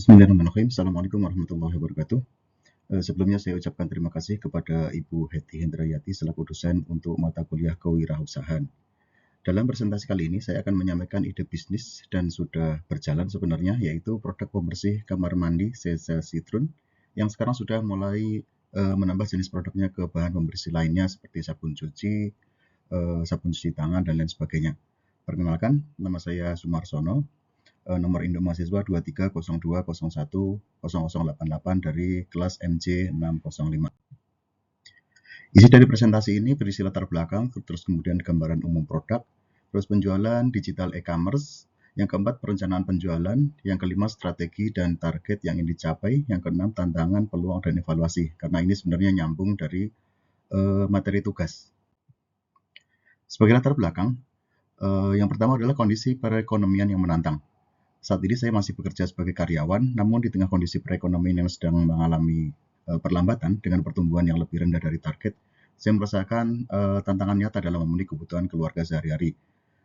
Bismillahirrahmanirrahim. Assalamualaikum warahmatullahi wabarakatuh. Sebelumnya saya ucapkan terima kasih kepada Ibu Hetty Hendrayati selaku dosen untuk mata kuliah kewirausahaan. Dalam presentasi kali ini saya akan menyampaikan ide bisnis dan sudah berjalan sebenarnya, yaitu produk pembersih kamar mandi Sesa Citron yang sekarang sudah mulai menambah jenis produknya ke bahan pembersih lainnya seperti sabun cuci, sabun cuci tangan, dan lain sebagainya. Perkenalkan, nama saya Sumarsono, nomor induk mahasiswa 2302010088 dari kelas MJ 605. Isi dari presentasi ini berisi latar belakang, terus kemudian gambaran umum produk, terus penjualan digital e-commerce, yang keempat perencanaan penjualan, yang kelima strategi dan target yang ingin dicapai, yang keenam tantangan, peluang, dan evaluasi. Karena ini sebenarnya nyambung dari materi tugas. Sebagai latar belakang, yang pertama adalah kondisi perekonomian yang menantang. Saat ini saya masih bekerja sebagai karyawan, namun di tengah kondisi perekonomian yang sedang mengalami perlambatan dengan pertumbuhan yang lebih rendah dari target, saya merasakan tantangan nyata dalam memenuhi kebutuhan keluarga sehari-hari.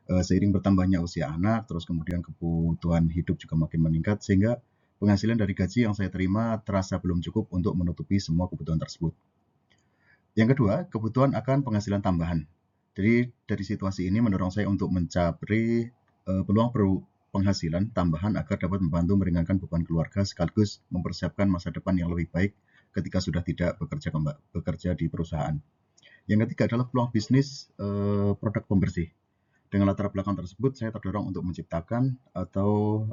Seiring bertambahnya usia anak, terus kemudian kebutuhan hidup juga makin meningkat, sehingga penghasilan dari gaji yang saya terima terasa belum cukup untuk menutupi semua kebutuhan tersebut. Yang kedua, kebutuhan akan penghasilan tambahan. Jadi dari situasi ini mendorong saya untuk mencari peluang penghasilan tambahan agar dapat membantu meringankan beban keluarga sekaligus mempersiapkan masa depan yang lebih baik ketika sudah tidak bekerja di perusahaan. Yang ketiga adalah peluang bisnis produk pembersih. Dengan latar belakang tersebut, saya terdorong untuk menciptakan atau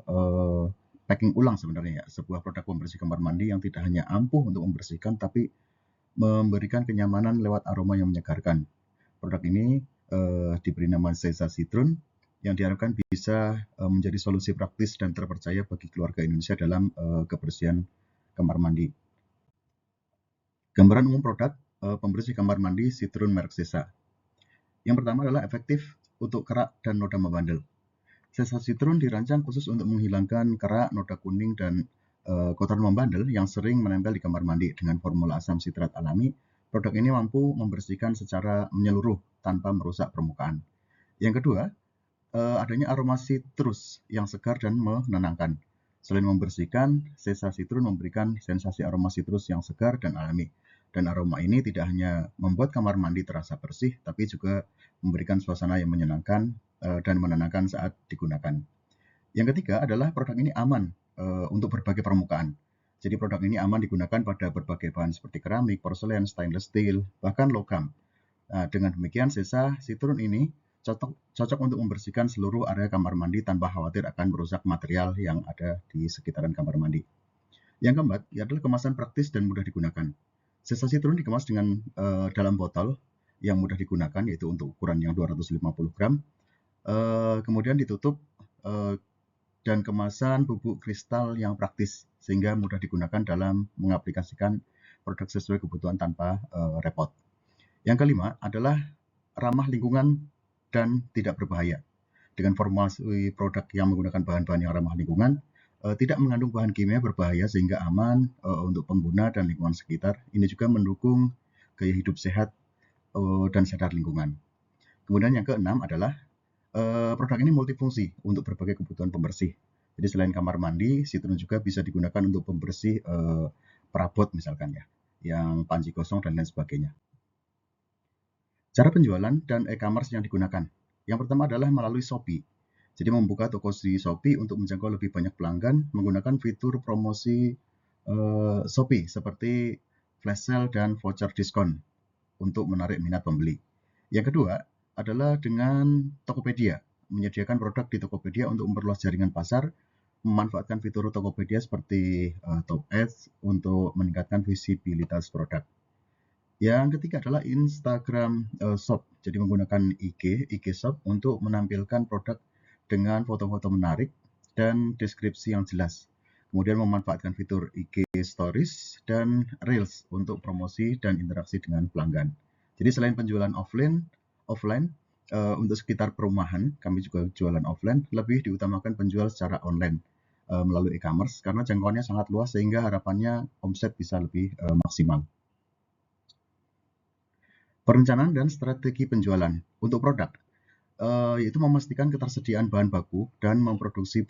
packing ulang sebenarnya ya, sebuah produk pembersih kamar mandi yang tidak hanya ampuh untuk membersihkan, tapi memberikan kenyamanan lewat aroma yang menyegarkan. Produk ini diberi nama Sesa Citron yang diharapkan bisa menjadi solusi praktis dan terpercaya bagi keluarga Indonesia dalam kebersihan kamar mandi. Gambaran umum produk pembersih kamar mandi Citron merek Sesa. Yang pertama adalah efektif untuk kerak dan noda membandel. Sesa Citron dirancang khusus untuk menghilangkan kerak, noda kuning, dan kotoran membandel yang sering menempel di kamar mandi. Dengan formula asam sitrat alami, produk ini mampu membersihkan secara menyeluruh tanpa merusak permukaan. Yang kedua, adanya aroma citrus yang segar dan menenangkan. Selain membersihkan, Sesa Citron memberikan sensasi aroma citrus yang segar dan alami. Dan aroma ini tidak hanya membuat kamar mandi terasa bersih, tapi juga memberikan suasana yang menyenangkan dan menenangkan saat digunakan. Yang ketiga adalah produk ini aman untuk berbagai permukaan. Jadi produk ini aman digunakan pada berbagai bahan seperti keramik, porselen, stainless steel, bahkan logam. Nah, dengan demikian Sesa Citron ini cocok untuk membersihkan seluruh area kamar mandi tanpa khawatir akan merusak material yang ada di sekitaran kamar mandi. Yang keempat adalah kemasan praktis dan mudah digunakan. Sesa Citron dikemas dengan dalam botol yang mudah digunakan, yaitu untuk ukuran yang 250 gram. Kemudian ditutup dan kemasan bubuk kristal yang praktis sehingga mudah digunakan dalam mengaplikasikan produk sesuai kebutuhan tanpa repot. Yang kelima adalah ramah lingkungan dan tidak berbahaya. Dengan formulasi produk yang menggunakan bahan-bahan yang ramah lingkungan, tidak mengandung bahan kimia berbahaya sehingga aman untuk pengguna dan lingkungan sekitar. Ini juga mendukung gaya hidup sehat dan sadar lingkungan. Kemudian yang keenam adalah produk ini multifungsi untuk berbagai kebutuhan pembersih. Jadi selain kamar mandi, Citron juga bisa digunakan untuk pembersih perabot misalkan ya, yang panci kosong dan lain sebagainya. Cara penjualan dan e-commerce yang digunakan. Yang pertama adalah melalui Shopee. Jadi membuka toko di Shopee untuk menjangkau lebih banyak pelanggan menggunakan fitur promosi Shopee seperti flash sale dan voucher diskon untuk menarik minat pembeli. Yang kedua adalah dengan Tokopedia, menyediakan produk di Tokopedia untuk memperluas jaringan pasar, memanfaatkan fitur Tokopedia seperti Top Ads untuk meningkatkan visibilitas produk. Yang ketiga adalah Instagram Shop, jadi menggunakan IG Shop untuk menampilkan produk dengan foto-foto menarik dan deskripsi yang jelas. Kemudian memanfaatkan fitur IG Stories dan Reels untuk promosi dan interaksi dengan pelanggan. Jadi selain penjualan offline untuk sekitar perumahan, kami juga jualan offline, lebih diutamakan penjual secara online melalui e-commerce karena jangkauannya sangat luas sehingga harapannya omset bisa lebih maksimal. Perencanaan dan strategi penjualan untuk produk, yaitu memastikan ketersediaan bahan baku dan memproduksi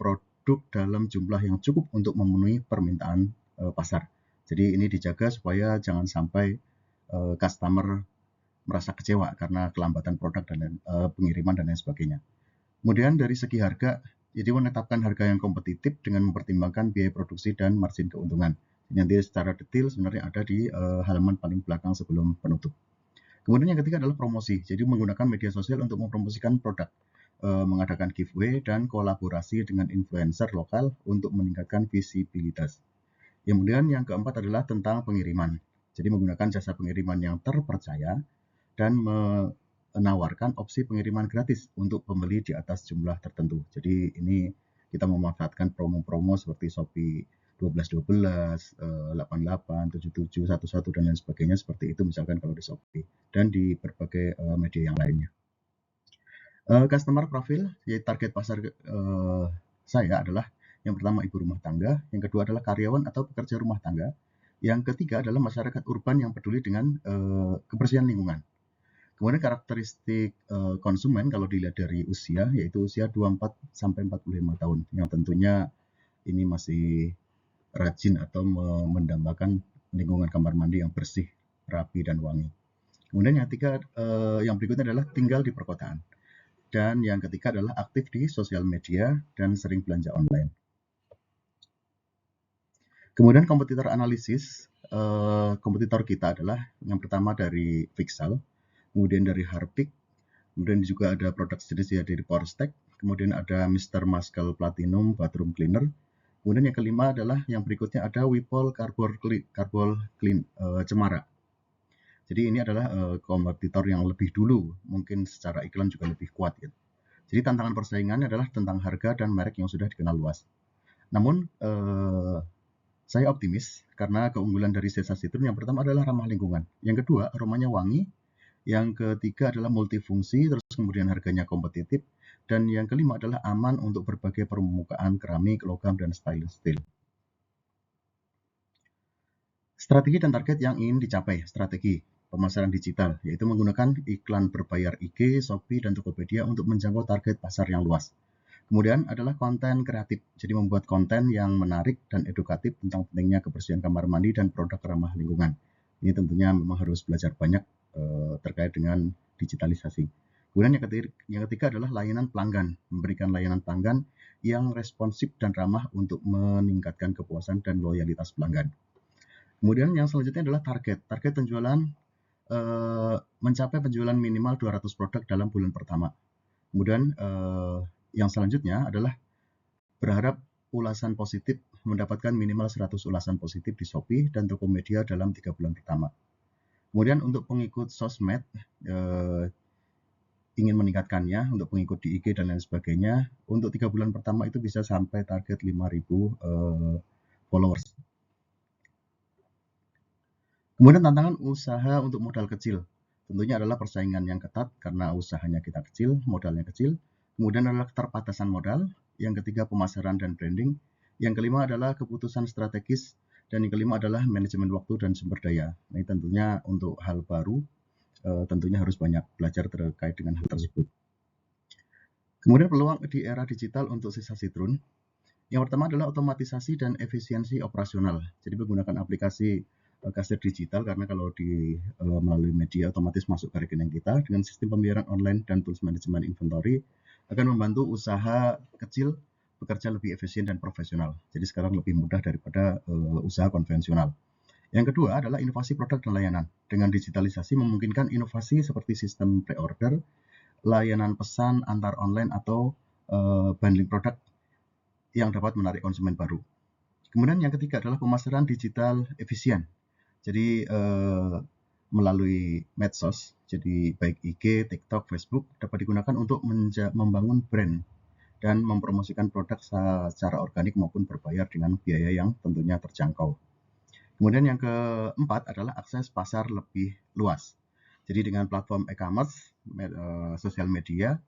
produk dalam jumlah yang cukup untuk memenuhi permintaan pasar. Jadi ini dijaga supaya jangan sampai customer merasa kecewa karena kelambatan produk dan pengiriman dan lain sebagainya. Kemudian dari segi harga, jadi menetapkan harga yang kompetitif dengan mempertimbangkan biaya produksi dan margin keuntungan. Nanti secara detail sebenarnya ada di halaman paling belakang sebelum penutup. Kemudian yang ketiga adalah promosi. Jadi menggunakan media sosial untuk mempromosikan produk, mengadakan giveaway dan kolaborasi dengan influencer lokal untuk meningkatkan visibilitas. Kemudian yang keempat adalah tentang pengiriman. Jadi menggunakan jasa pengiriman yang terpercaya dan menawarkan opsi pengiriman gratis untuk pembeli di atas jumlah tertentu. Jadi ini kita memanfaatkan promo-promo seperti Shopee 1212, 88, 77, 11 dan lain sebagainya seperti itu misalkan kalau di Shopee dan di berbagai media yang lainnya. Customer profile, yaitu target pasar saya adalah yang pertama ibu rumah tangga, yang kedua adalah karyawan atau pekerja rumah tangga, yang ketiga adalah masyarakat urban yang peduli dengan kebersihan lingkungan. Kemudian karakteristik konsumen kalau dilihat dari usia, yaitu usia 24 sampai 45 tahun, yang tentunya ini masih rajin atau mendambakan lingkungan kamar mandi yang bersih, rapi, dan wangi. Kemudian yang berikutnya adalah tinggal di perkotaan. Dan yang ketiga adalah aktif di sosial media dan sering belanja online. Kemudian kompetitor analisis, kompetitor kita adalah yang pertama dari Vixal, kemudian dari Harpic, kemudian juga ada produk sejenis ya dari Powerstack, kemudian ada Mr. Muscle Platinum Bathroom Cleaner, kemudian yang kelima adalah yang berikutnya ada Whipple Carbol Clean Cemara. Jadi ini adalah kompetitor yang lebih dulu, mungkin secara iklan juga lebih kuat. Gitu. Jadi tantangan persaingannya adalah tentang harga dan merek yang sudah dikenal luas. Namun saya optimis karena keunggulan dari Sesa Citrun yang pertama adalah ramah lingkungan, yang kedua aromanya wangi, yang ketiga adalah multifungsi, terus kemudian harganya kompetitif, dan yang kelima adalah aman untuk berbagai permukaan keramik, logam, dan stainless steel. Strategi dan target yang ingin dicapai, strategi pemasaran digital, yaitu menggunakan iklan berbayar IG, Shopee, dan Tokopedia untuk menjangkau target pasar yang luas. Kemudian adalah konten kreatif, jadi membuat konten yang menarik dan edukatif tentang pentingnya kebersihan kamar mandi dan produk ramah lingkungan. Ini tentunya memang harus belajar banyak terkait dengan digitalisasi. Kemudian yang ketiga adalah layanan pelanggan, memberikan layanan pelanggan yang responsif dan ramah untuk meningkatkan kepuasan dan loyalitas pelanggan. Kemudian yang selanjutnya adalah target penjualan mencapai penjualan minimal 200 produk dalam bulan pertama. Kemudian yang selanjutnya adalah berharap ulasan positif mendapatkan minimal 100 ulasan positif di Shopee dan Tokopedia dalam 3 bulan pertama. Kemudian untuk pengikut sosmed, ingin meningkatkannya untuk pengikut di IG dan lain sebagainya, untuk 3 bulan pertama itu bisa sampai target 5.000 followers. Kemudian tantangan usaha untuk modal kecil. Tentunya adalah persaingan yang ketat karena usahanya kita kecil, modalnya kecil. Kemudian adalah keterbatasan modal. Yang ketiga pemasaran dan branding. Yang kelima adalah keputusan strategis. Dan yang kelima adalah manajemen waktu dan sumber daya. Ini tentunya untuk hal baru, tentunya harus banyak belajar terkait dengan hal tersebut. Kemudian peluang di era digital untuk Sesa Citrun. Yang pertama adalah otomatisasi dan efisiensi operasional. Jadi menggunakan aplikasi kasir digital karena kalau melalui media otomatis masuk ke rekening kita dengan sistem pembayaran online dan tools manajemen inventory akan membantu usaha kecil bekerja lebih efisien dan profesional. Jadi sekarang lebih mudah daripada usaha konvensional. Yang kedua adalah inovasi produk dan layanan. Dengan digitalisasi memungkinkan inovasi seperti sistem pre-order, layanan pesan antar online atau bundling produk yang dapat menarik konsumen baru. Kemudian yang ketiga adalah pemasaran digital efisien. Jadi melalui medsos, jadi baik IG, TikTok, Facebook dapat digunakan untuk membangun brand dan mempromosikan produk secara organik maupun berbayar dengan biaya yang tentunya terjangkau. Kemudian yang keempat adalah akses pasar lebih luas. Jadi dengan platform e-commerce, sosial media,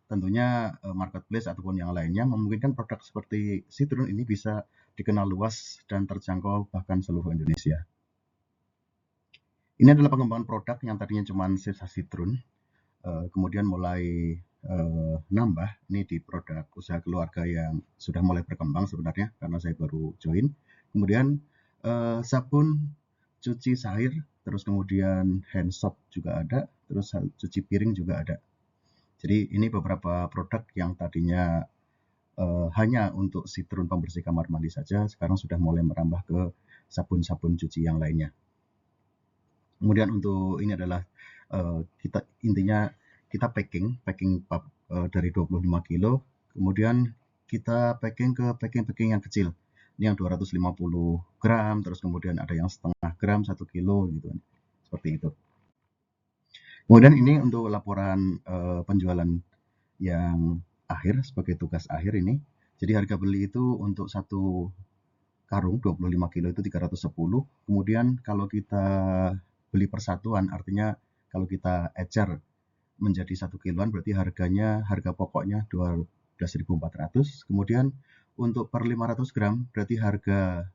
tentunya marketplace ataupun yang lainnya memungkinkan produk seperti Citrun ini bisa dikenal luas dan terjangkau bahkan seluruh Indonesia. Ini adalah pengembangan produk yang tadinya cuma Sesa Citrun, kemudian mulai nambah ini di produk usaha keluarga yang sudah mulai berkembang sebenarnya karena saya baru join. Kemudian sabun cuci air, terus kemudian hand soap juga ada, terus cuci piring juga ada. Jadi ini beberapa produk yang tadinya hanya untuk Citroen pembersih kamar mandi saja, sekarang sudah mulai merambah ke sabun-sabun cuci yang lainnya. Kemudian untuk ini adalah intinya kita packing dari 25 kilo, kemudian kita packing ke packing yang kecil. Ini yang 250 gram, terus kemudian ada yang setengah gram, 1 kilo gitu kan. Seperti itu. Kemudian ini untuk laporan penjualan yang akhir sebagai tugas akhir ini. Jadi harga beli itu untuk satu karung 25 kilo itu 310. Kemudian kalau kita beli persatuan, artinya kalau kita ecer menjadi 1 kiloan berarti harga pokoknya 12.400. Kemudian untuk per 500 gram berarti harga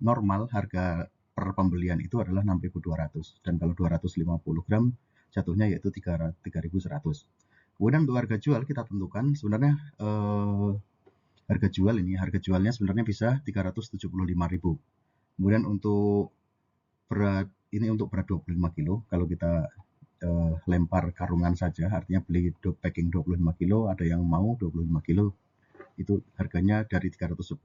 normal, harga per pembelian itu adalah 6.200. Dan kalau 250 gram jatuhnya yaitu 3.100. Kemudian untuk harga jual kita tentukan sebenarnya harga jualnya sebenarnya bisa 375.000. Kemudian untuk berat 25 kilo. Kalau kita lempar karungan saja, artinya beli packing 25 kilo, ada yang mau 25 kilo, itu harganya dari 310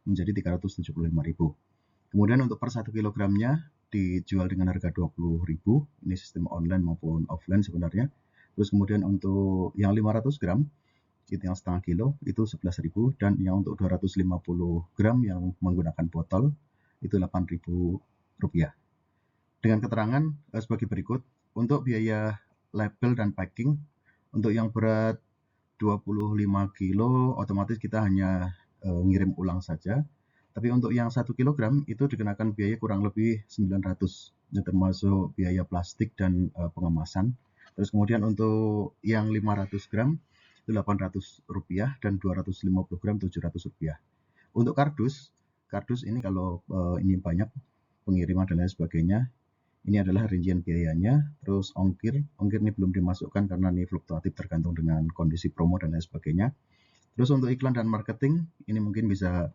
menjadi 375.000. Kemudian untuk per 1 kilogramnya dijual dengan harga 20.000, ini sistem online maupun offline sebenarnya. Terus kemudian untuk yang 500 gram, itu yang setengah kilo, itu 11.000, dan yang untuk 250 gram yang menggunakan botol, itu 8.000 rupiah. Dengan keterangan sebagai berikut, untuk biaya label dan packing, untuk yang berat 25 kilo, otomatis kita hanya ngirim ulang saja. Tapi untuk yang 1 kilogram itu dikenakan biaya kurang lebih 900, termasuk biaya plastik dan pengemasan. Terus kemudian untuk yang 500 gram itu 800 rupiah dan 250 gram 700 rupiah. Untuk kardus ini kalau ini banyak pengiriman dan lain sebagainya, ini adalah rincian biayanya. Terus ongkir ini belum dimasukkan karena ini fluktuatif tergantung dengan kondisi promo dan lain sebagainya. Terus untuk iklan dan marketing ini mungkin bisa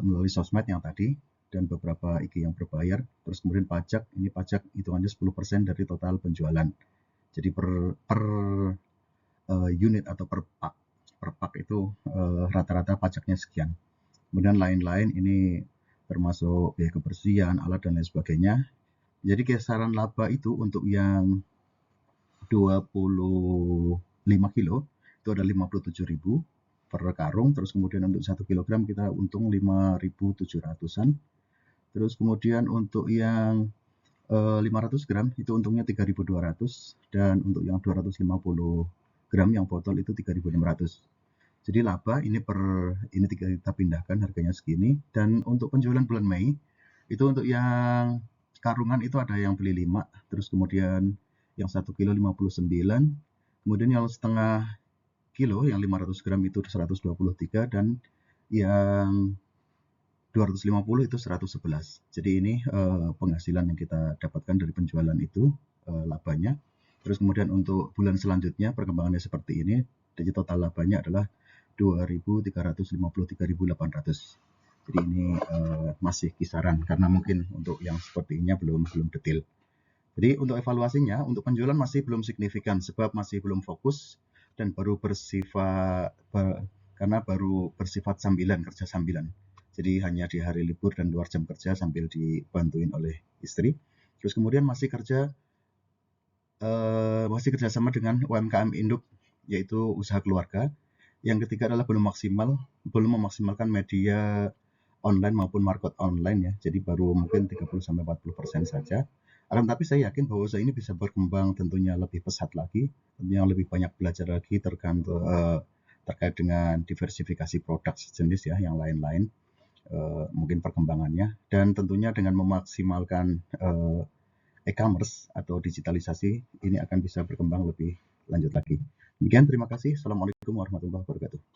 melalui sosmed yang tadi dan beberapa IG yang berbayar. Terus kemudian pajak, ini pajak hitungannya 10% dari total penjualan. Jadi per unit atau per pak itu rata-rata pajaknya sekian. Kemudian lain-lain ini termasuk biaya kebersihan, alat dan lain sebagainya. Jadi kisaran laba itu untuk yang 25 kilo itu ada 57.000 per karung. Terus kemudian untuk 1 kilogram kita untung 5.700-an. Terus kemudian untuk yang 500 gram itu untungnya 3.200, dan untuk yang 250 gram yang botol itu 3.600. Jadi laba ini kita pindahkan harganya segini. Dan untuk penjualan bulan Mei itu untuk yang karungan itu ada yang beli 5, terus kemudian yang 1 kilo 59, kemudian yang setengah kilo yang 500 gram itu 123, dan yang 250 itu 111. Jadi ini penghasilan yang kita dapatkan dari penjualan itu, labanya. Terus kemudian untuk bulan selanjutnya perkembangannya seperti ini. Jadi total labanya adalah 2.353.800. Jadi ini masih kisaran karena mungkin untuk yang sepertinya belum detail. Jadi untuk evaluasinya, untuk penjualan masih belum signifikan sebab masih belum fokus dan karena baru bersifat kerja sambilan. Jadi hanya di hari libur dan luar jam kerja sambil dibantuin oleh istri. Terus kemudian masih kerjasama dengan UMKM induk, yaitu usaha keluarga. Yang ketiga adalah belum memaksimalkan media online maupun market online ya. Jadi baru mungkin 30-40% saja. Akan tapi saya yakin bahwa usaha ini bisa berkembang tentunya lebih pesat lagi, tentunya lebih banyak belajar lagi terkait dengan diversifikasi produk sejenis ya, yang lain-lain mungkin perkembangannya, dan tentunya dengan memaksimalkan e-commerce atau digitalisasi ini akan bisa berkembang lebih lanjut lagi. Demikian, terima kasih. Assalamualaikum warahmatullahi wabarakatuh.